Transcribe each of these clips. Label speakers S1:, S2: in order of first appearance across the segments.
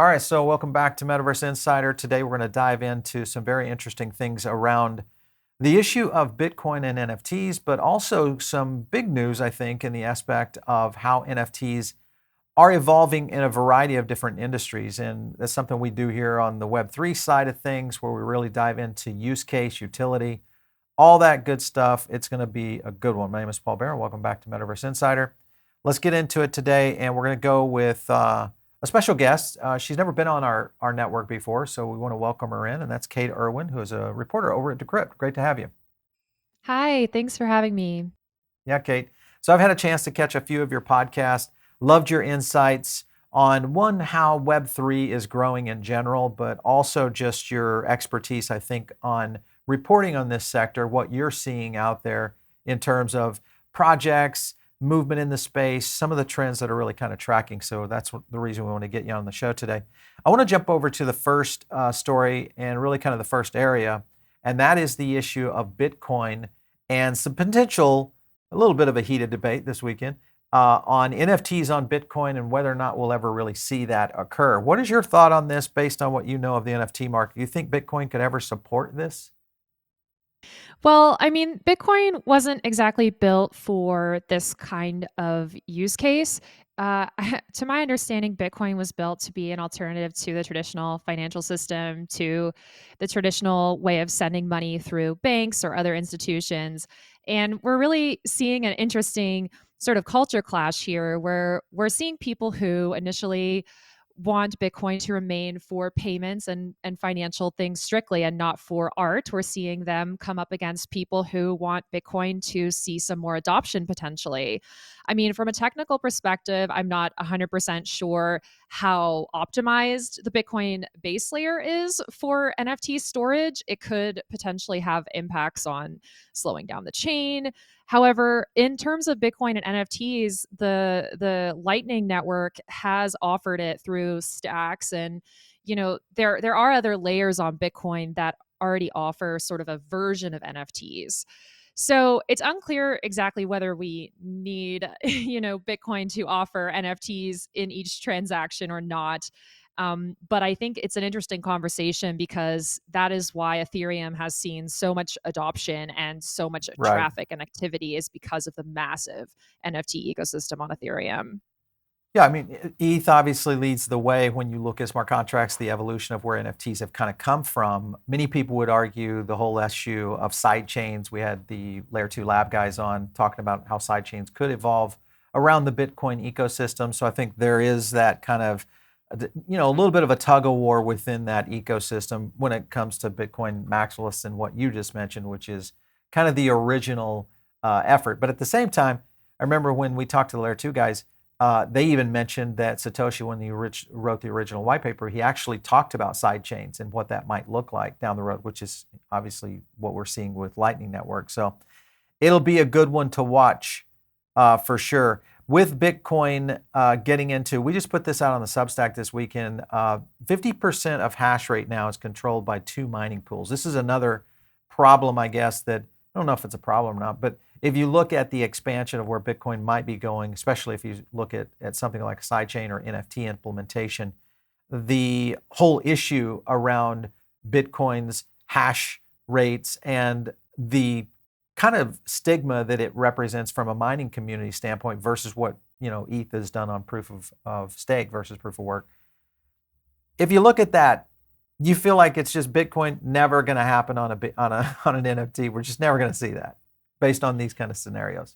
S1: All right, so welcome back to Metaverse Insider. Today we're going to dive into some very interesting things around the issue of Bitcoin and NFTs, but also some big news, I think, in the aspect of how NFTs are evolving in a variety of different industries. And that's something we do here on the Web3 side of things, where we really dive into use case, utility, all that good stuff. It's going to be a good one. My name is Paul Barron. Welcome back to Metaverse Insider. Let's get into it today, and we're going to go with a special guest. She's never been on our network before, so we want to welcome her in, and that's Kate Irwin, who is a reporter over at Decrypt. Great to have you.
S2: Hi, thanks for having me.
S1: Yeah, Kate. So I've had a chance to catch a few of your podcasts. Loved your insights on one, how Web3 is growing in general, but also just your expertise, I think, on reporting on this sector, what you're seeing out there in terms of projects, movement in the space, some of the trends that are really kind of tracking. So that's the reason we want to get you on the show today. I want to jump over to the first story and really kind of the first area, and that is the issue of Bitcoin and some potential, a little bit of a heated debate this weekend on NFTs on Bitcoin and whether or not we'll ever really see that occur. What is your thought on this based on what you know of the NFT market? Do you think Bitcoin could ever support this?
S2: Well, I mean, Bitcoin wasn't exactly built for this kind of use case. To my understanding, Bitcoin was built to be an alternative to the traditional financial system, to the traditional way of sending money through banks or other institutions. And we're really seeing an interesting sort of culture clash here where we're seeing people who initially want Bitcoin to remain for payments and financial things strictly and not for art. We're seeing them come up against people who want Bitcoin to see some more adoption potentially. I mean, from a technical perspective, I'm not 100% sure how optimized the Bitcoin base layer is for NFT storage. It could potentially have impacts on slowing down the chain. However, in terms of Bitcoin and NFTs, the Lightning Network has offered it through stacks, and there are other layers on Bitcoin that already offer sort of a version of NFTs. So it's unclear exactly whether we need, Bitcoin to offer NFTs in each transaction or not. But I think it's an interesting conversation because that is why Ethereum has seen so much adoption and so much
S1: Right.
S2: traffic and activity is because of the massive NFT ecosystem on Ethereum.
S1: Yeah, I mean, ETH obviously leads the way when you look at smart contracts, the evolution of where NFTs have kind of come from. Many people would argue the whole issue of side chains. We had the Layer 2 lab guys on talking about how side chains could evolve around the Bitcoin ecosystem. So I think there is that kind of, a little bit of a tug of war within that ecosystem when it comes to Bitcoin maximalists and what you just mentioned, which is kind of the original effort. But at the same time, I remember when we talked to the Layer 2 guys, they even mentioned that Satoshi, when he wrote the original white paper, he actually talked about side chains and what that might look like down the road, which is obviously what we're seeing with Lightning Network. So it'll be a good one to watch for sure. With Bitcoin getting into, we just put this out on the Substack this weekend. 50% of hash rate now is controlled by two mining pools. This is another problem, I guess, that I don't know if it's a problem or not, but if you look at the expansion of where Bitcoin might be going, especially if you look at something like a sidechain or NFT implementation, the whole issue around Bitcoin's hash rates and the kind of stigma that it represents from a mining community standpoint versus what ETH has done on proof of stake versus proof of work. If you look at that, you feel like it's just Bitcoin never going to happen on an NFT. We're just never going to see that based on these kind of scenarios.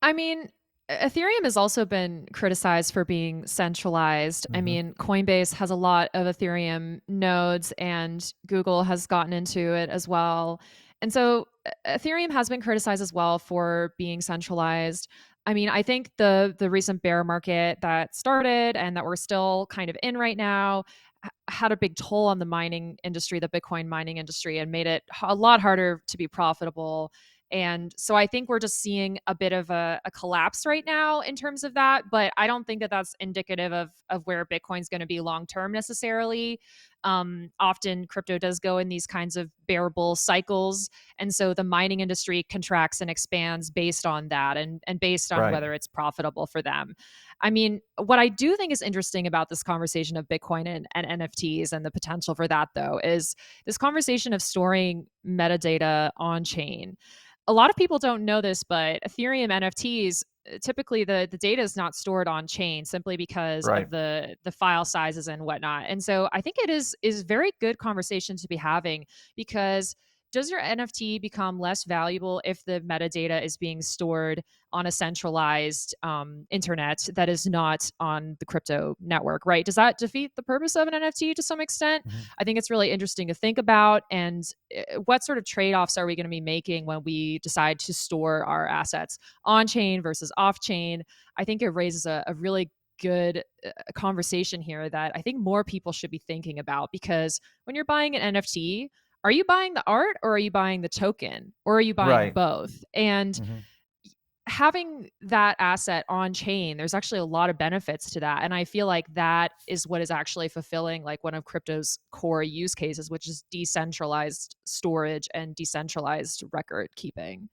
S2: I mean, Ethereum has also been criticized for being centralized. I
S1: Hmm.
S2: mean, Coinbase has a lot of Ethereum nodes, and Google has gotten into it as well. And so Ethereum has been criticized as well for being centralized. I mean, I think the recent bear market that started and that we're still kind of in right now had a big toll on the mining industry, the Bitcoin mining industry, and made it a lot harder to be profitable. And so I think we're just seeing a bit of a collapse right now in terms of that. But I don't think that that's indicative of where Bitcoin's going to be long term necessarily. Often crypto does go in these kinds of bear bull cycles. And so the mining industry contracts and expands based on that, and based on
S1: Right.
S2: whether it's profitable for them. I mean, what I do think is interesting about this conversation of Bitcoin and NFTs and the potential for that, though, is this conversation of storing metadata on chain. A lot of people don't know this, but Ethereum NFTs, typically the data is not stored on chain simply because of
S1: Right.
S2: the file sizes and whatnot. And so I think it is very good conversation to be having, because does your NFT become less valuable if the metadata is being stored on a centralized internet that is not on the crypto network, right? Does that defeat the purpose of an NFT to some extent?
S1: Mhm.
S2: I think it's really interesting to think about. And what sort of trade offs are we going to be making when we decide to store our assets on chain versus off chain? I think it raises a really good conversation here that I think more people should be thinking about, because when you're buying an NFT, are you buying the art or are you buying the token or are you buying
S1: Right.
S2: both? And
S1: Mhm.
S2: having that asset on chain, there's actually a lot of benefits to that. And I feel like that is what is actually fulfilling like one of crypto's core use cases, which is decentralized storage and decentralized record keeping.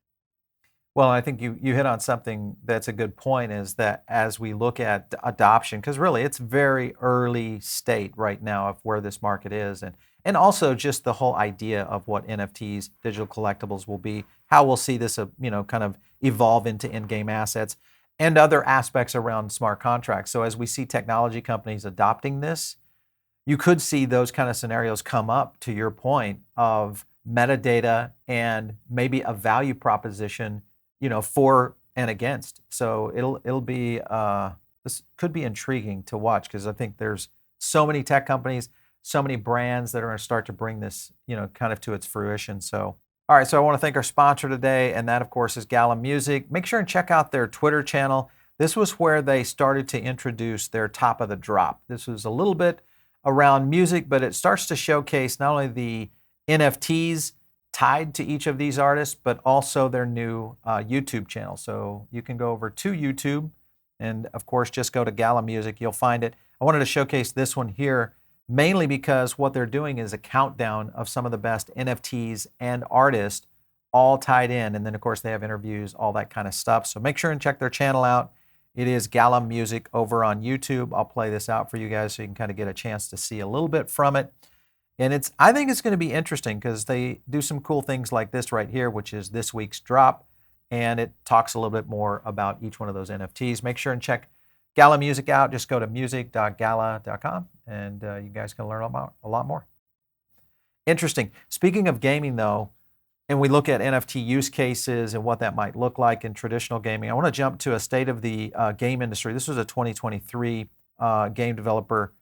S1: Well, I think you hit on something that's a good point, is that as we look at adoption, because really it's very early state right now of where this market is, and also just the whole idea of what NFTs, digital collectibles, will be, how we'll see this, kind of evolve into in-game assets and other aspects around smart contracts. So as we see technology companies adopting this, you could see those kind of scenarios come up, to your point, of metadata and maybe a value proposition, for and against. So it'll be this could be intriguing to watch, because I think there's so many tech companies, so many brands that are going to start to bring this, kind of to its fruition. So all right, so I want to thank our sponsor today, and that of course is Gala Music. Make sure and check out their Twitter channel. This was where they started to introduce their top of the drop. This was a little bit around music, but it starts to showcase not only the NFTs tied to each of these artists, but also their new YouTube channel. So you can go over to YouTube and, of course, just go to Gala Music. You'll find it. I wanted to showcase this one here mainly because what they're doing is a countdown of some of the best NFTs and artists all tied in. And then, of course, they have interviews, all that kind of stuff. So make sure and check their channel out. It is Gala Music over on YouTube. I'll play this out for you guys so you can kind of get a chance to see a little bit from it. And I think it's going to be interesting because they do some cool things like this right here, which is this week's drop. And it talks a little bit more about each one of those NFTs. Make sure and check Gala Music out. Just go to music.gala.com and you guys can learn about a lot more. Interesting. Speaking of gaming, though, and we look at NFT use cases and what that might look like in traditional gaming, I want to jump to a state of the game industry. This was a 2023 game developer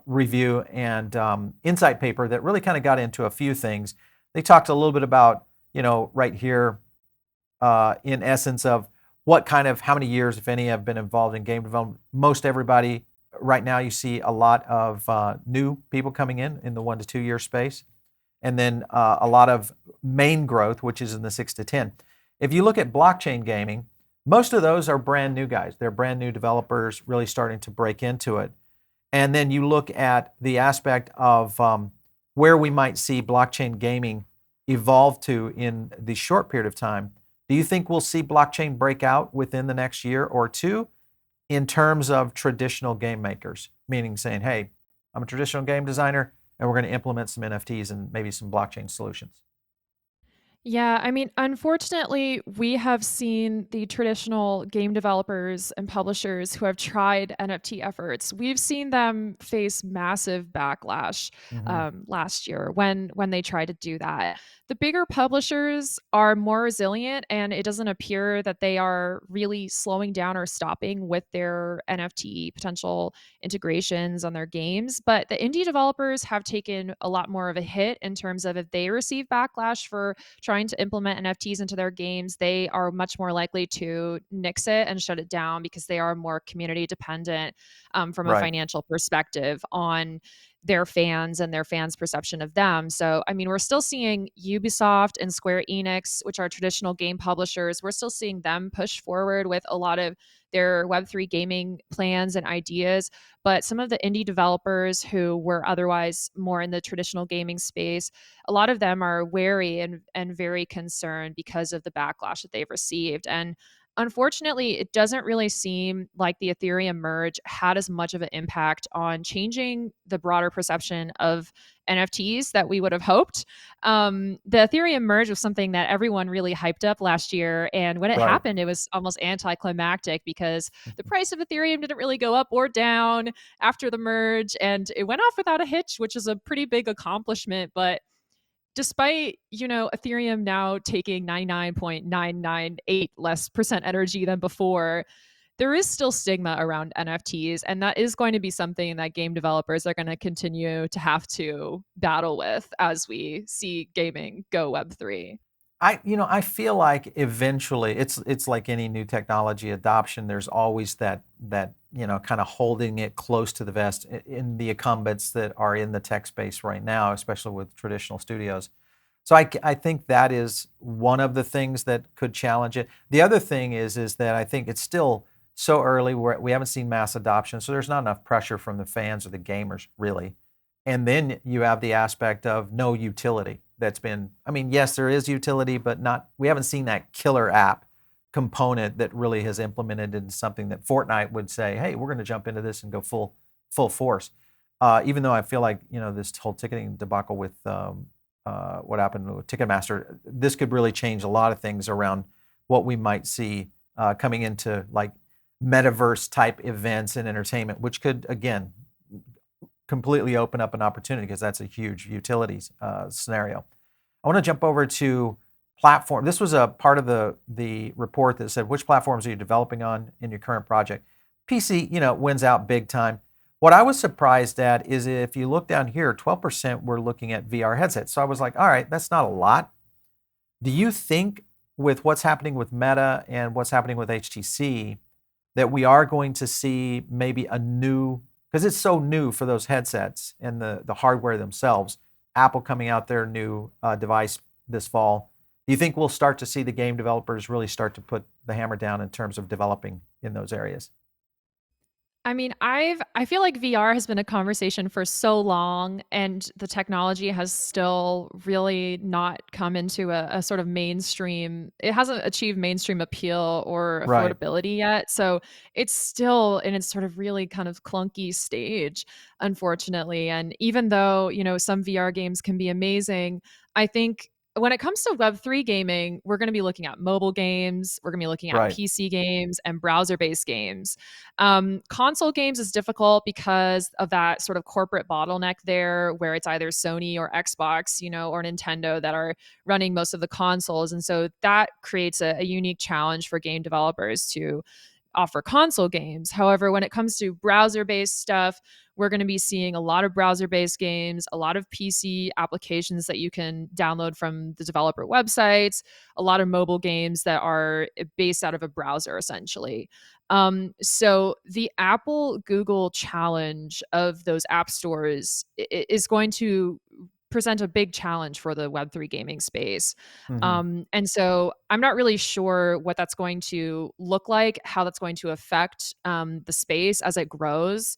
S1: review and insight paper that really kind of got into a few things. They talked a little bit about, right here, in essence of how many years, if any, have been involved in game development. Most everybody right now, you see a lot of new people coming in the 1 to 2 year space. And then a lot of main growth, which is in the 6 to 10. If you look at blockchain gaming, most of those are brand new guys. They're brand new developers really starting to break into it. And then you look at the aspect of where we might see blockchain gaming evolve to in the short period of time. Do you think we'll see blockchain break out within the next year or two in terms of traditional game makers? Meaning saying, hey, I'm a traditional game designer, and we're going to implement some NFTs and maybe some blockchain solutions.
S2: Yeah, I mean, unfortunately, we have seen the traditional game developers and publishers who have tried NFT efforts. We've seen them face massive backlash
S1: Mm-hmm.
S2: last year when they tried to do that. The bigger publishers are more resilient, and it doesn't appear that they are really slowing down or stopping with their NFT potential integrations on their games. But the indie developers have taken a lot more of a hit in terms of if they receive backlash for trying to implement NFTs into their games, they are much more likely to nix it and shut it down because they are more community dependent from a
S1: Right.
S2: financial perspective on their fans and their fans' perception of them. So, I mean, we're still seeing Ubisoft and Square Enix, which are traditional game publishers, we're still seeing them push forward with a lot of their Web3 gaming plans and ideas. But some of the indie developers who were otherwise more in the traditional gaming space, a lot of them are wary and very concerned because of the backlash that they've received. And unfortunately, it doesn't really seem like the Ethereum merge had as much of an impact on changing the broader perception of NFTs that we would have hoped. The Ethereum merge was something that everyone really hyped up last year. And when it
S1: Right.
S2: happened, it was almost anticlimactic because the price of Ethereum didn't really go up or down after the merge. And it went off without a hitch, which is a pretty big accomplishment. But despite, Ethereum now taking 99.998 less percent energy than before, there is still stigma around NFTs, and that is going to be something that game developers are going to continue to have to battle with as we see gaming go Web3.
S1: I feel like eventually it's like any new technology adoption. There's always that kind of holding it close to the vest in the incumbents that are in the tech space right now, especially with traditional studios. So I think that is one of the things that could challenge it. The other thing is that I think it's still so early. We haven't seen mass adoption, so there's not enough pressure from the fans or the gamers really. And then you have the aspect of no utility that's been, I mean, yes, there is utility, but not, we haven't seen that killer app component that really has implemented into something that Fortnite would say, hey, we're going to jump into this and go full force. Even though I feel like, this whole ticketing debacle with what happened with Ticketmaster, this could really change a lot of things around what we might see coming into like metaverse type events and entertainment, which could, again, completely open up an opportunity because that's a huge utilities scenario. I want to jump over to platform. This was a part of the report that said, which platforms are you developing on in your current project? PC, wins out big time. What I was surprised at is if you look down here, 12% were looking at VR headsets. So I was like, all right, that's not a lot. Do you think with what's happening with Meta and what's happening with HTC that we are going to see maybe a new, because it's so new for those headsets and the hardware themselves, Apple coming out their new device this fall, do you think we'll start to see the game developers really start to put the hammer down in terms of developing in those areas?
S2: I mean, I feel like VR has been a conversation for so long, and the technology has still really not come into a sort of mainstream. It hasn't achieved mainstream appeal or
S1: Right.
S2: affordability yet. So it's still in its sort of really kind of clunky stage, unfortunately. And even though, some VR games can be amazing, I think when it comes to Web3 gaming, we're going to be looking at mobile games, we're going to be looking at
S1: Right.
S2: PC games and browser based games. Console games is difficult because of that sort of corporate bottleneck there, where it's either Sony or Xbox, or Nintendo that are running most of the consoles. And so that creates a unique challenge for game developers to offer console games. However, when it comes to browser based stuff, we're going to be seeing a lot of browser based games, a lot of PC applications that you can download from the developer websites, a lot of mobile games that are based out of a browser essentially. So the Apple Google challenge of those app stores is going to present a big challenge for the Web3 gaming space.
S1: Hmm.
S2: And so I'm not really sure what that's going to look like, how that's going to affect the space as it grows.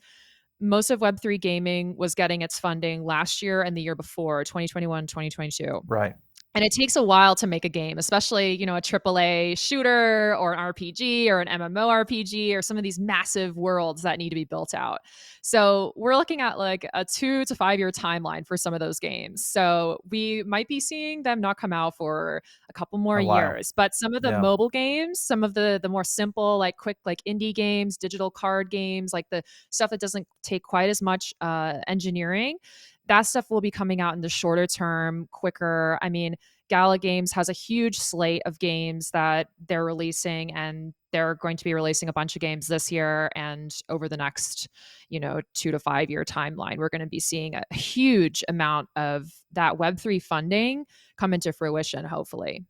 S2: Most of Web3 gaming was getting its funding last year and the year before, 2021, 2022.
S1: Right.
S2: And it takes a while to make a game, especially, a AAA shooter or an RPG or an MMORPG or some of these massive worlds that need to be built out. So we're looking at like a 2 to 5 year timeline for some of those games. So we might be seeing them not come out for a couple more
S1: A while.
S2: years. But some of the
S1: Yeah.
S2: mobile games, some of the more simple, like quick, like indie games, digital card games, like the stuff that doesn't take quite as much engineering, that stuff will be coming out in the shorter term, quicker. I mean, Gala Games has a huge slate of games that they're releasing, and they're going to be releasing a bunch of games this year and over the next, 2 to 5 year timeline. We're going to be seeing a huge amount of that Web3 funding come into fruition, hopefully.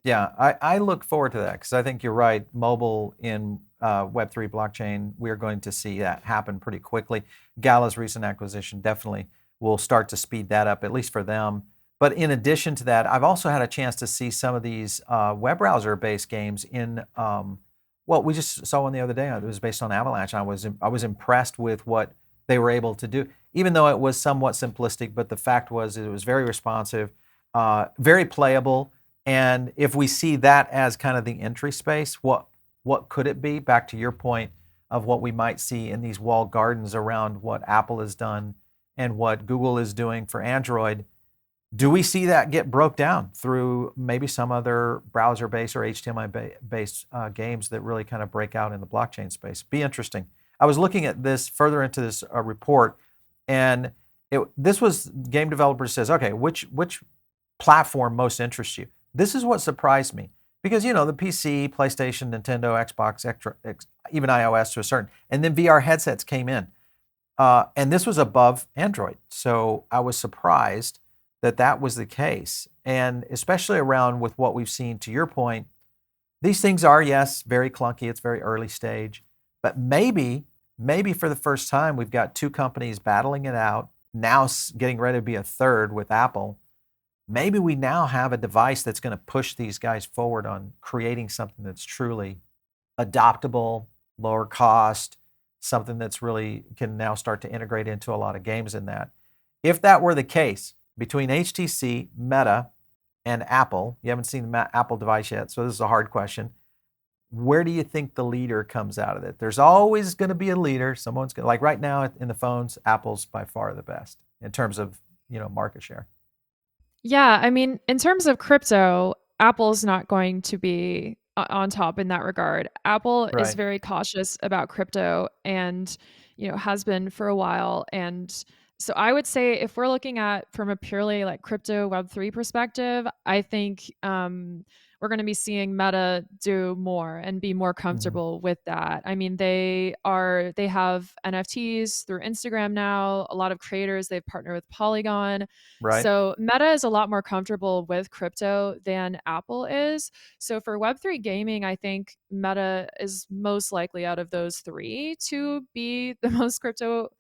S1: Yeah, I look forward to that because I think you're right. Mobile in Web3 blockchain, we're going to see that happen pretty quickly. Gala's recent acquisition definitely will start to speed that up, at least for them. But in addition to that, I've also had a chance to see some of these web browser-based games in, well, we just saw one the other day. It was based on Avalanche. And I was impressed with what they were able to do, even though it was somewhat simplistic. But the fact was, it was very responsive, very playable. And if we see that as kind of the entry space, what could it be? Back to your point of what we might see in these walled gardens around what Apple has done and what Google is doing for Android. Do we see that get broke down through maybe some other browser-based or HTML-based games that really kind of break out in the blockchain space? Be interesting. I was looking at this further into this report, and this was game developer says, okay, which platform most interests you? This is what surprised me because the PC, PlayStation, Nintendo, Xbox, even iOS to a certain, and then VR headsets came in, and this was above Android. So I was surprised that was the case. And especially around with what we've seen, to your point, these things are, yes, very clunky. It's very early stage. But maybe for the first time, we've got two companies battling it out, now getting ready to be a third with Apple. Maybe we now have a device that's going to push these guys forward on creating something that's truly adoptable, lower cost, something that's really can now start to integrate into a lot of games in that. If that were the case, between HTC, Meta, and Apple, you haven't seen the Apple device yet, so this is a hard question. Where do you think the leader comes out of it? There's always going to be a leader. Someone's going to, like right now in the phones, Apple's by far the best in terms of market share.
S2: Yeah, I mean, in terms of crypto, Apple's not going to be on top in that regard. Apple is
S1: Right.
S2: very cautious about crypto and, has been for a while. And so I would say if we're looking at from a purely like crypto Web3 perspective, I think we're going to be seeing Meta do more and be more
S1: Mm-hmm.
S2: comfortable with that. I mean, they have NFTs through Instagram now. A lot of creators, they've partnered with Polygon.
S1: Right.
S2: So Meta is a lot more comfortable with crypto than Apple is. So for Web3 gaming, I think Meta is most likely out of those three to be the most crypto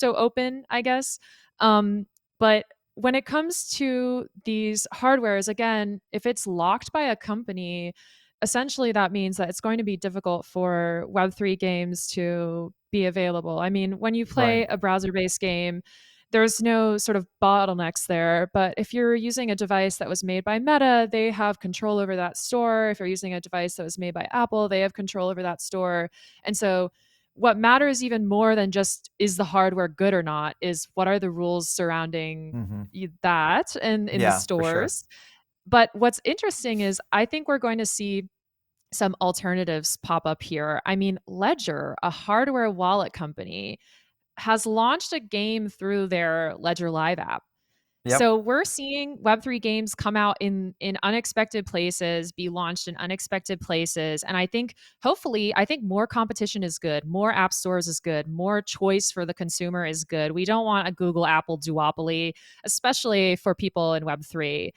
S2: open, I guess. But when it comes to these hardwares, again, if it's locked by a company, essentially that means that it's going to be difficult for Web3 games to be available. I mean, when you
S1: Right.
S2: play a browser based game, there's no sort of bottlenecks there. But if you're using a device that was made by Meta, they have control over that store. If you're using a device that was made by Apple, they have control over that store. And so what matters even more than just is the hardware good or not is what are the rules surrounding
S1: Mm-hmm.
S2: that and in the
S1: Yeah, for sure.
S2: stores. But what's interesting is I think we're going to see some alternatives pop up here. I mean, Ledger, a hardware wallet company, has launched a game through their Ledger Live app.
S1: Yep.
S2: So we're seeing Web3 games come out in unexpected places, be launched in unexpected places. And I think hopefully, I think more competition is good, more app stores is good, more choice for the consumer is good. We don't want a Google Apple duopoly, especially for people in Web3.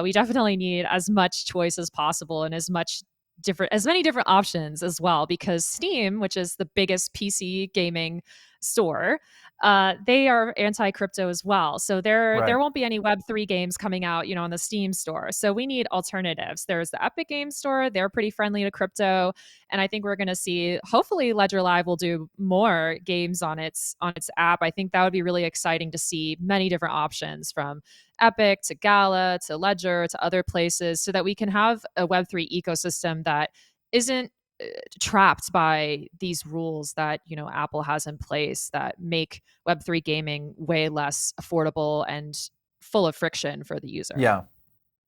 S2: We definitely need as much choice as possible and as many different options as well, because Steam, which is the biggest PC gaming store, they are anti-crypto as well. So there
S1: Right.
S2: won't be any Web3 games coming out, on the Steam store. So we need alternatives. There's the Epic Games Store. They're pretty friendly to crypto. And I think we're going to see, hopefully Ledger Live will do more games on its app. I think that would be really exciting to see many different options from Epic to Gala to Ledger to other places so that we can have a Web3 ecosystem that isn't trapped by these rules that Apple has in place that make Web3 gaming way less affordable and full of friction for the user.
S1: Yeah.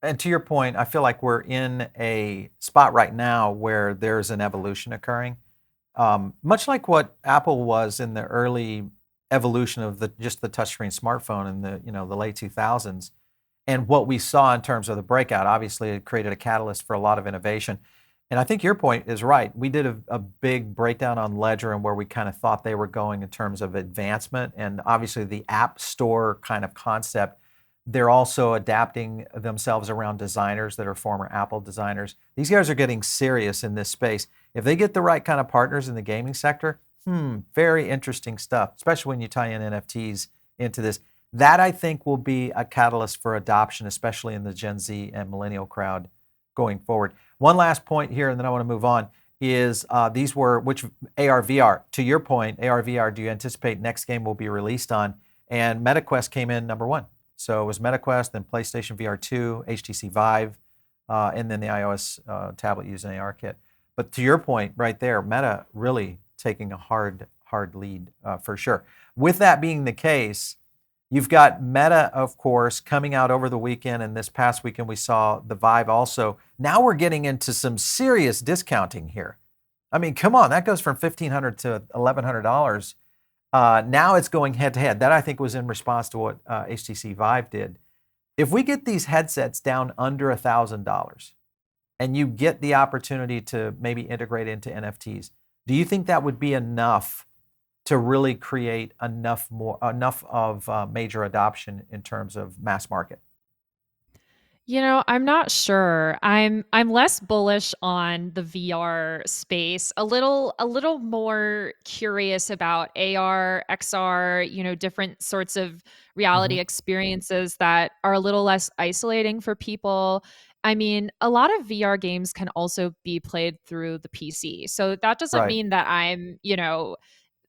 S1: And to your point, I feel like we're in a spot right now where there's an evolution occurring, much like what Apple was in the early evolution of just the touchscreen smartphone in the late 2000s, and what we saw in terms of the breakout. Obviously, it created a catalyst for a lot of innovation. And I think your point is right. We did a big breakdown on Ledger and where we kind of thought they were going in terms of advancement, and obviously the app store kind of concept. They're also adapting themselves around designers that are former Apple designers. These guys are getting serious in this space. If they get the right kind of partners in the gaming sector, very interesting stuff, especially when you tie in NFTs into this. That I think will be a catalyst for adoption, especially in the Gen Z and millennial crowd going forward. One last point here, and then I want to move on, is these were, which AR, VR, to your point, AR, VR, do you anticipate next game will be released on? And MetaQuest came in number one. So it was MetaQuest, then PlayStation VR 2, HTC Vive, and then the iOS tablet using ARKit. But to your point right there, Meta really taking a hard lead for sure. With that being the case, you've got Meta, of course, coming out over the weekend, and this past weekend we saw the Vive also. Now we're getting into some serious discounting here. I mean, come on, that goes from $1,500 to $1,100. Now it's going head to head. That I think was in response to what HTC Vive did. If we get these headsets down under $1,000 and you get the opportunity to maybe integrate into NFTs, do you think that would be enough to really create enough of major adoption in terms of mass market?
S2: I'm not sure. I'm less bullish on the VR space. A little more curious about AR, XR, different sorts of reality
S1: Hmm.
S2: experiences that are a little less isolating for people. I mean, a lot of VR games can also be played through the PC. So that doesn't
S1: Right.
S2: mean that I'm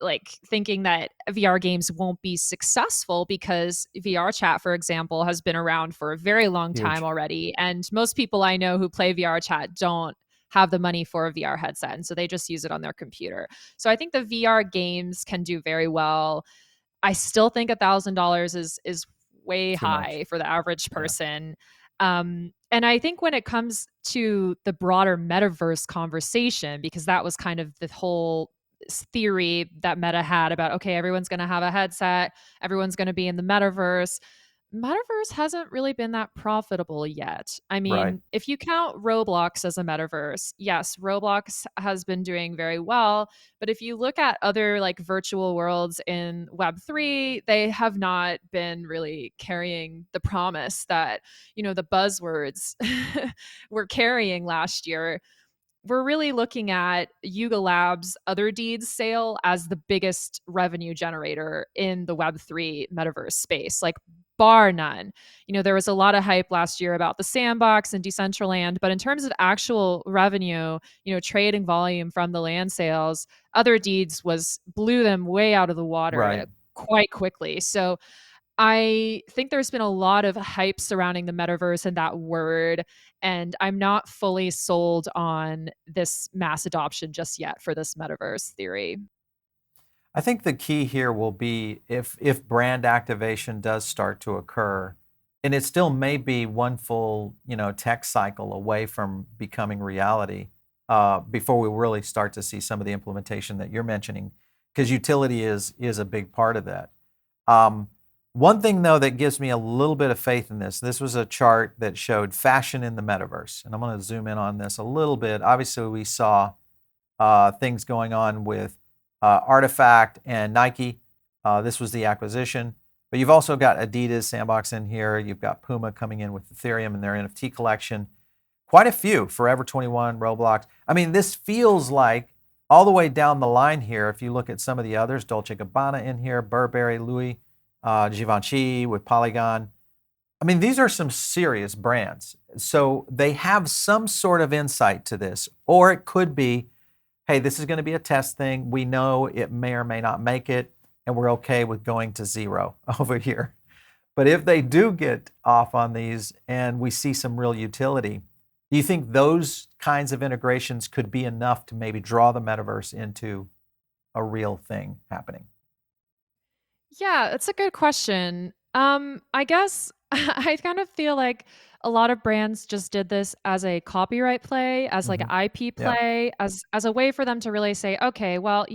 S2: like thinking that VR games won't be successful because VR chat, for example, has been around for a very long time
S1: Huge.
S2: already. And most people I know who play VR chat don't have the money for a VR headset. And so they just use it on their computer. So I think the VR games can do very well. I still think $1,000 is way
S1: Too much.
S2: high for the average
S1: Yeah.
S2: person. And I think when it comes to the broader metaverse conversation, because that was kind of the whole theory that Meta had about, okay, everyone's going to have a headset, everyone's going to be in the metaverse hasn't really been that profitable yet. I
S1: Right.
S2: mean, if you count Roblox as a metaverse, yes, Roblox has been doing very well, but if you look at other like virtual worlds in Web3, they have not been really carrying the promise that, the buzzwords were carrying last year. We're really looking at Yuga Labs' Other Deeds sale as the biggest revenue generator in the Web3 metaverse space, like bar none. There was a lot of hype last year about the sandbox and Decentraland, but in terms of actual revenue, trading volume from the land sales, Other Deeds blew them way out of the water
S1: Right.
S2: quite quickly. So I think there's been a lot of hype surrounding the metaverse and that word, and I'm not fully sold on this mass adoption just yet for this metaverse theory.
S1: I think the key here will be if brand activation does start to occur, and it still may be one full tech cycle away from becoming reality before we really start to see some of the implementation that you're mentioning, because utility is a big part of that. Um, One thing though that gives me a little bit of faith in this. This was a chart that showed fashion in the metaverse, and I'm going to zoom in on this a little bit. Obviously, we saw things going on with Artifact and Nike. This was the acquisition. But you've also got Adidas Sandbox in here. You've got Puma coming in with Ethereum and their NFT collection. Quite a few. Forever 21, Roblox. I mean, this feels like all the way down the line here. If you look at some of the others, Dolce Gabbana in here, Burberry, Louis, Givenchy with Polygon. I mean, these are some serious brands. So they have some sort of insight to this. Or it could be, hey, this is going to be a test thing. We know it may or may not make it, and we're okay with going to zero over here. But if they do get off on these and we see some real utility, do you think those kinds of integrations could be enough to maybe draw the metaverse into a real thing happening?
S2: Yeah, it's a good question. I guess I kind of feel like a lot of brands just did this as a copyright play, as like
S1: Hmm.
S2: an IP
S1: Yeah.
S2: play, as a way for them to really say, okay, well,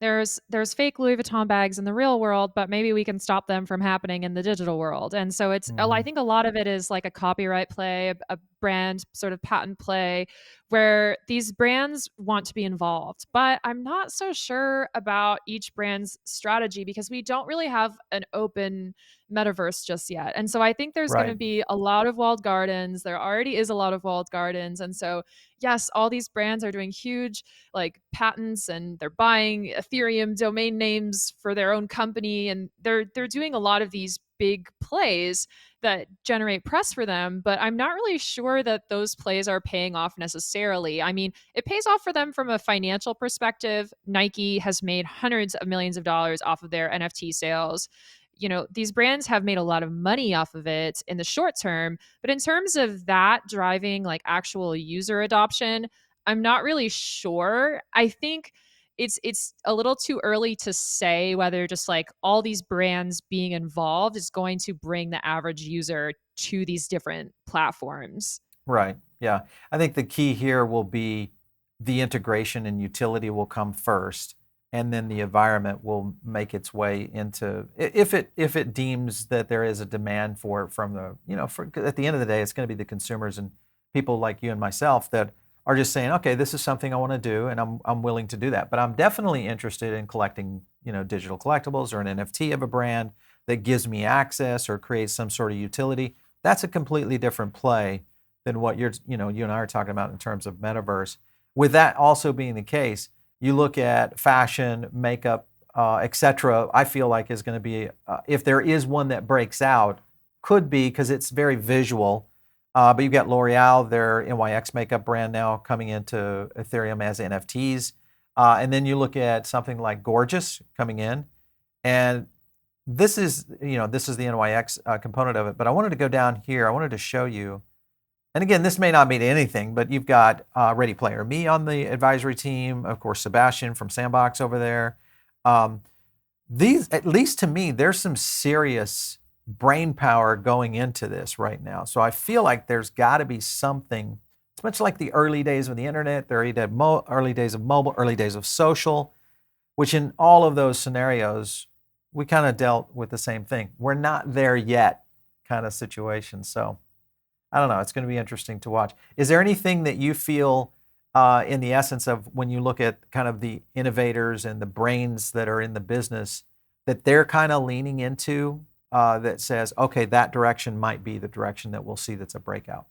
S2: there's fake Louis Vuitton bags in the real world, but maybe we can stop them from happening in the digital world. And so I
S1: Hmm.
S2: think a lot of it is like a copyright play, a brand sort of patent play, where these brands want to be involved. But I'm not so sure about each brand's strategy because we don't really have an open metaverse just yet. And so I think there's going to
S1: Right.
S2: be a lot of walled gardens. There already is a lot of walled gardens. And so, yes, all these brands are doing huge like patents and they're buying Ethereum domain names for their own company and they're doing a lot of these big plays that generate press for them, but I'm not really sure that those plays are paying off necessarily. I mean, it pays off for them from a financial perspective. Nike has made hundreds of millions of dollars off of their NFT sales. You know, these brands have made a lot of money off of it in the short term, but in terms of that driving like actual user adoption, I'm not really sure. I think it's a little too early to say whether just like all these brands being involved is going to bring the average user to these different platforms.
S1: Right. Yeah. I think the key here will be the integration and utility will come first, and then the environment will make its way into if it deems that there is a demand for it from the for at the end of the day it's going to be the consumers and people like you and myself that are just saying, okay, this is something I want to do and I'm willing to do that. But I'm definitely interested in collecting digital collectibles or an NFT of a brand that gives me access or creates some sort of utility. That's a completely different play than what you and I are talking about in terms of metaverse. With that also being the case, you look at fashion, makeup, etc. I feel like is going to be, if there is one that breaks out, could be because it's very visual. But you've got L'Oreal, their NYX makeup brand now coming into Ethereum as NFTs. And then you look at something like Gorgeous coming in. And this is the NYX component of it. But I wanted to go down here. I wanted to show you, and again, this may not mean anything, but you've got Ready Player Me on the advisory team. Of course, Sebastian from Sandbox over there. Um, these, at least to me, there's some serious brain power going into this right now. So I feel like there's got to be something. It's much like the early days of the internet, the early days of mobile, early days of social, which in all of those scenarios, we kind of dealt with the same thing. We're not there yet kind of situation. So I don't know. It's going to be interesting to watch. Is there anything that you feel, in the essence of when you look at kind of the innovators and the brains that are in the business, that they're kind of leaning into that says, okay, that direction might be the direction that we'll see that's a breakout?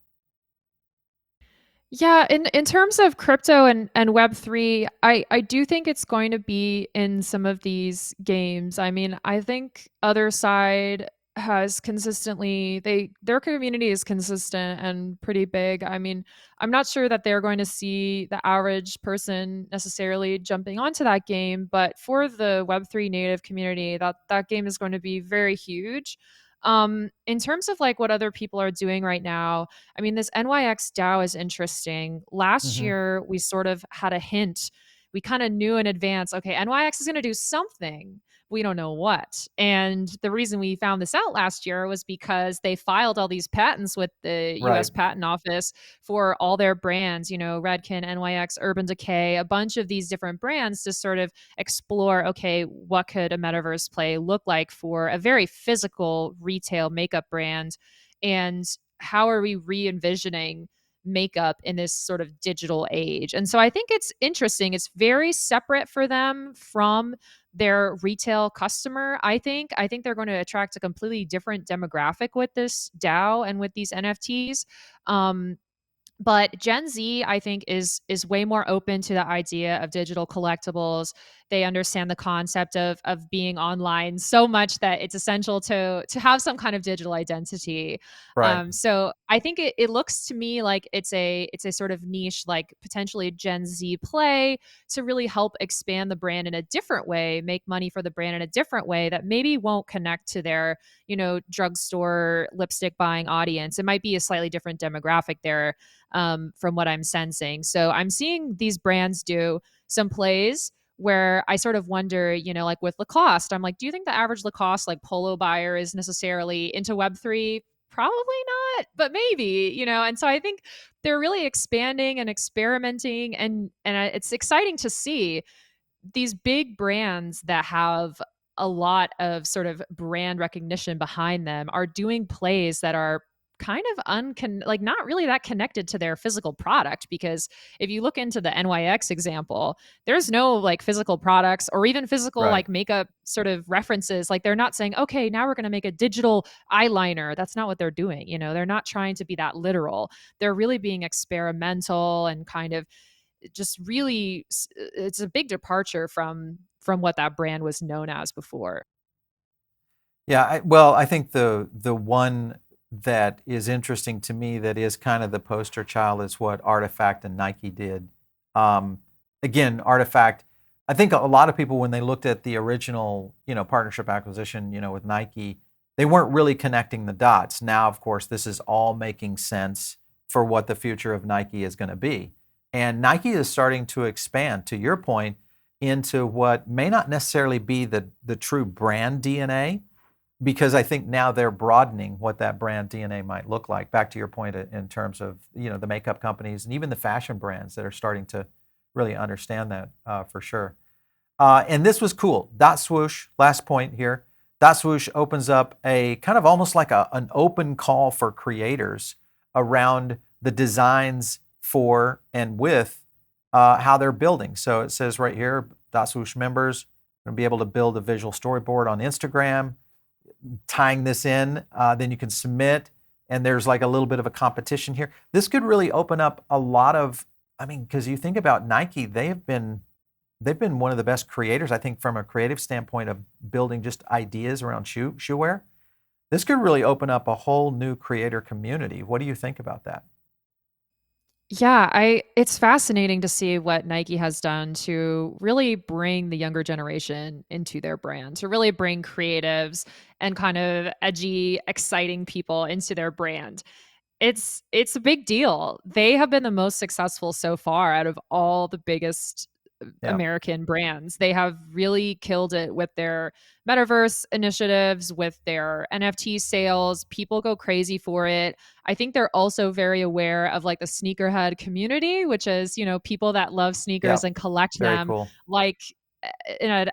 S2: Yeah, in terms of crypto and Web3, I do think it's going to be in some of these games. I mean, I think Other Side has consistently their community is consistent and pretty big. I mean, I'm not sure that they're going to see the average person necessarily jumping onto that game, but for the Web3 native community, that game is going to be very huge. In terms of like what other people are doing right now, I mean, this NYX DAO is interesting. Last
S1: Hmm.
S2: year, we sort of had a hint. We kind of knew in advance, okay, NYX is going to do something. We don't know what. And the reason we found this out last year was because they filed all these patents with the US
S1: Right.
S2: Patent Office for all their brands, Redken, NYX, Urban Decay, a bunch of these different brands to sort of explore, okay, what could a metaverse play look like for a very physical retail makeup brand? And how are we re-envisioning makeup in this sort of digital age? And so I think it's interesting. It's very separate for them from their retail customer. I think they're going to attract a completely different demographic with this DAO and with these NFTs. Um, but Gen Z, I think, is way more open to the idea of digital collectibles. They understand the concept of being online so much that it's essential to have some kind of digital identity.
S1: Right.
S2: So I think it looks to me like it's a sort of niche, like potentially Gen Z play to really help expand the brand in a different way, make money for the brand in a different way that maybe won't connect to their drugstore lipstick buying audience. It might be a slightly different demographic there, from what I'm sensing. So I'm seeing these brands do some plays where I sort of wonder, like with Lacoste, I'm like, do you think the average Lacoste like polo buyer is necessarily into Web3? Probably not, but maybe. And so I think they're really expanding and experimenting, and it's exciting to see. these big brands that have a lot of sort of brand recognition behind them are doing plays that are kind of like not really that connected to their physical product, because if you look into the NYX example, there's no like physical products or even physical
S1: Right.
S2: like makeup sort of references. Like they're not saying, okay, now we're going to make a digital eyeliner. That's not what they're doing. They're not trying to be that literal. They're really being experimental and kind of just really it's a big departure from what that brand was known as before.
S1: Yeah, well, I think the one that is interesting to me that is kind of the poster child is what Artifact and Nike did. Um, Again, Artifact, I think a lot of people when they looked at the original, partnership acquisition, with Nike, they weren't really connecting the dots. Now, of course, this is all making sense for what the future of Nike is going to be. And Nike is starting to expand, to your point, into what may not necessarily be the true brand DNA, because I think now they're broadening what that brand DNA might look like. Back to your point in terms of the makeup companies and even the fashion brands that are starting to really understand that for sure. And this was cool. .swoosh, last point here. .swoosh opens up a kind of almost like an open call for creators around the designs for and with how they're building. So it says right here, .swoosh members are going to be able to build a visual storyboard on Instagram, tying this in, then you can submit, and there's like a little bit of a competition here. This could really open up a lot of, because you think about Nike, they've been one of the best creators, I think, from a creative standpoint of building just ideas around shoe wear. This could really open up a whole new creator community. What do you think about that?
S2: Yeah, I it's fascinating to see what Nike has done to really bring the younger generation into their brand, to really bring creatives and kind of edgy, exciting people into their brand. It's a big deal. They have been the most successful so far out of all the biggest
S1: Yeah,
S2: American brands. They have really killed it with their Metaverse initiatives, with their NFT sales. People go crazy for it. I think they're also very aware of like the sneakerhead community, which is, people that love
S1: yeah,
S2: sneakers and collect
S1: very
S2: them
S1: cool.
S2: like in a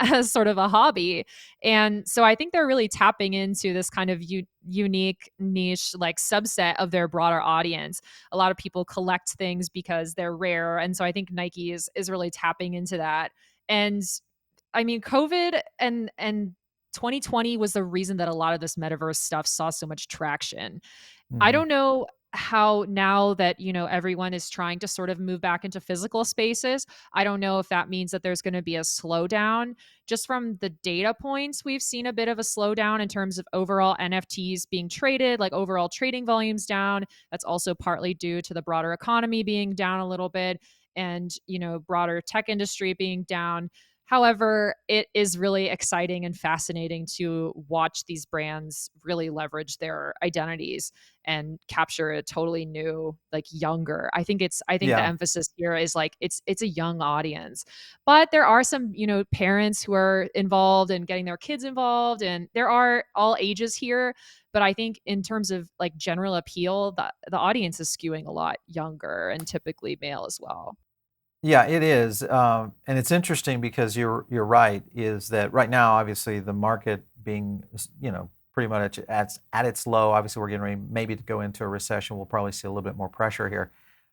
S2: as sort of a hobby. And so I think they're really tapping into this kind of unique niche like subset of their broader audience. A lot of people collect things because they're rare, and so I think Nike is really tapping into that. And I mean, COVID and 2020 was the reason that a lot of this metaverse stuff saw so much traction. I
S1: Hmm.
S2: don't know how now that, everyone is trying to sort of move back into physical spaces. I don't know if that means that there's going to be a slowdown. Just from the data points, we've seen a bit of a slowdown in terms of overall NFTs being traded, like overall trading volumes down. That's also partly due to the broader economy being down a little bit and, broader tech industry being down. However, it is really exciting and fascinating to watch these brands really leverage their identities and capture a totally new, like younger. I think the
S1: Yeah.
S2: emphasis here is like it's a young audience. But there are some, parents who are involved and getting their kids involved, and there are all ages here. But I think in terms of like general appeal, the audience is skewing a lot younger and typically male as well.
S1: Yeah, it is, and it's interesting because you're right. Is that right now, obviously, the market being pretty much at its low. Obviously, we're getting ready maybe to go into a recession. We'll probably see a little bit more pressure here.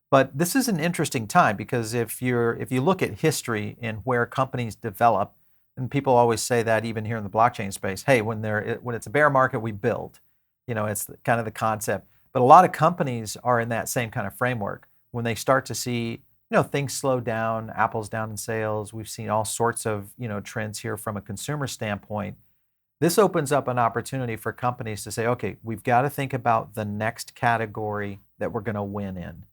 S1: But this is an interesting time because if you look at history and where companies develop, and people always say that even here in the blockchain space, hey, when it's a bear market, we build. It's kind of the concept. But a lot of companies are in that same kind of framework. When they start to see things slow down, Apple's down in sales. We've seen all sorts of trends here from a consumer standpoint. This opens up an opportunity for companies to say, okay, we've got to think about the next category that we're going to win in.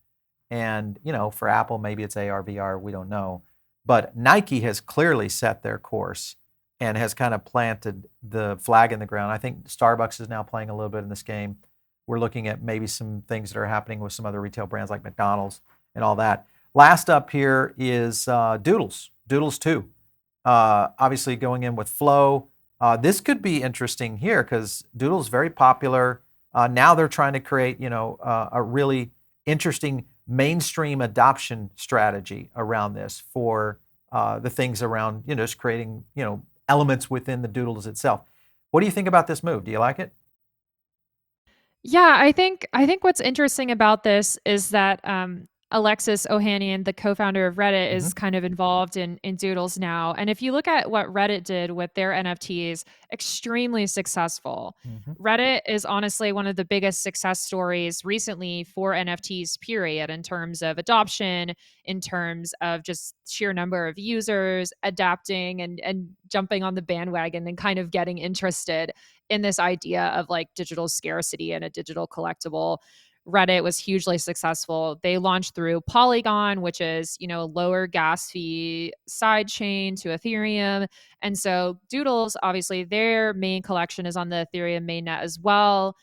S1: And, for Apple, maybe it's AR, VR, we don't know. But Nike has clearly set their course and has kind of planted the flag in the ground. I think Starbucks is now playing a little bit in this game. We're looking at maybe some things that are happening with some other retail brands like McDonald's and all that. Last up here is Doodles, Doodles 2. Obviously going in with Flow. This could be interesting here because Doodle's very popular. Now they're trying to create, a really interesting mainstream adoption strategy around this for the things around, just creating, elements within the Doodles itself. What do you think about this move? Do you like it?
S2: Yeah, I think what's interesting about this is that Alexis Ohanian, the co-founder of Reddit,
S1: Hmm.
S2: is kind of involved in Doodles now. And if you look at what Reddit did with their NFTs, extremely successful.
S1: Hmm.
S2: Reddit is honestly one of the biggest success stories recently for NFTs, period, in terms of adoption, in terms of just sheer number of users adapting and jumping on the bandwagon and kind of getting interested in this idea of like digital scarcity and a digital collectible. Reddit was hugely successful. They launched through Polygon, which is, a lower gas fee side chain to Ethereum. And so Doodles, obviously, their main collection is on the Ethereum mainnet as well.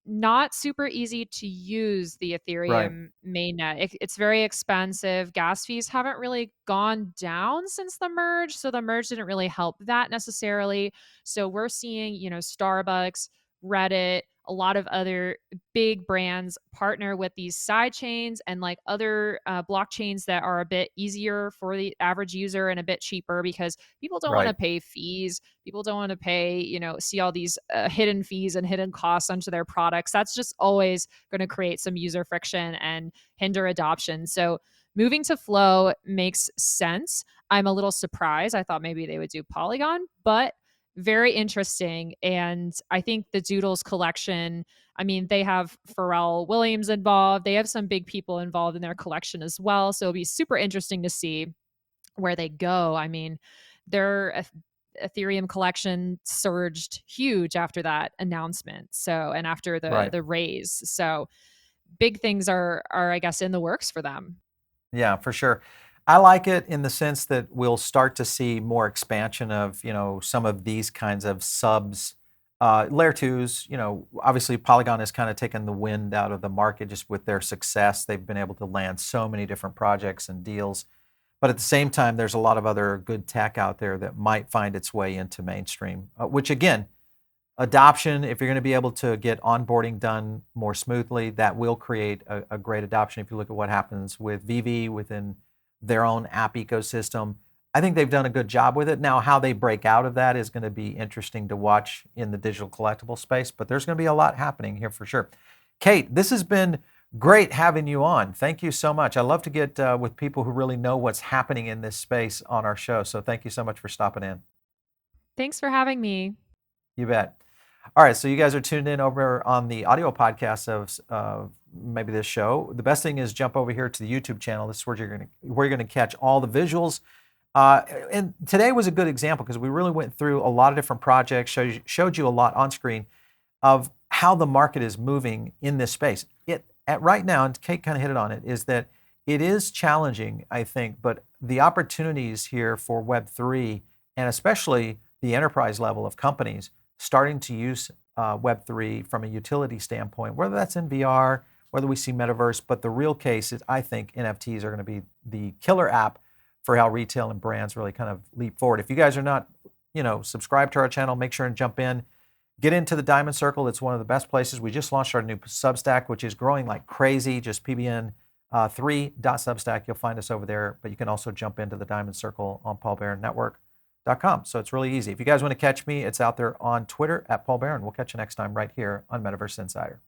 S2: Not super easy to use the
S1: Right.
S2: Ethereum mainnet. It's very expensive. Gas fees haven't really gone down since the merge, so the merge didn't really help that necessarily. So we're seeing, Starbucks, Reddit, a lot of other big brands partner with these side chains and like other blockchains that are a bit easier for the average user and a bit cheaper because people don't want to
S1: Right.
S2: pay fees. People don't want to pay, see all these hidden fees and hidden costs onto their products. That's just always going to create some user friction and hinder adoption. So moving to Flow makes sense. I'm a little surprised. I thought maybe they would do Polygon, but very interesting. And I think the Doodles collection, I mean, they have Pharrell Williams involved. They have some big people involved in their collection as well. So it'll be super interesting to see where they go. I mean, their Ethereum collection surged huge after that announcement. So, and after the
S1: Right.
S2: the raise. So, big things are I guess in the works for them.
S1: Yeah, for sure. I like it in the sense that we'll start to see more expansion of, some of these kinds of subs. Layer twos, obviously Polygon has kind of taken the wind out of the market just with their success. They've been able to land so many different projects and deals. But at the same time, there's a lot of other good tech out there that might find its way into mainstream, which again, adoption, if you're going to be able to get onboarding done more smoothly, that will create a great adoption. If you look at what happens with Vive within their own app ecosystem, I think they've done a good job with it. Now, how they break out of that is going to be interesting to watch in the digital collectible space, but there's going to be a lot happening here for sure. Kate, this has been great having you on. Thank you so much. I love to get with people who really know what's happening in this space on our show. So thank you so much for stopping in.
S2: Thanks for having me.
S1: You bet. All right, so you guys are tuned in over on the audio podcast of maybe this show. The best thing is jump over here to the YouTube channel. This is where you're gonna catch all the visuals. And today was a good example because we really went through a lot of different projects, showed you a lot on screen of how the market is moving in this space. At right now, and Kate kind of hit it on it, is that it is challenging, I think, but the opportunities here for Web3 and especially the enterprise level of companies starting to use Web3 from a utility standpoint, whether that's in VR, whether we see Metaverse, but the real case is I think NFTs are going to be the killer app for how retail and brands really kind of leap forward. If you guys are not, subscribed to our channel, make sure and jump in. Get into the Diamond Circle. It's one of the best places. We just launched our new Substack, which is growing like crazy. Just PBN3.Substack. You'll find us over there. But you can also jump into the Diamond Circle on paulbaronnetwork.com. So it's really easy. If you guys want to catch me, it's out there on Twitter at Paul Barron. We'll catch you next time right here on Metaverse Insider.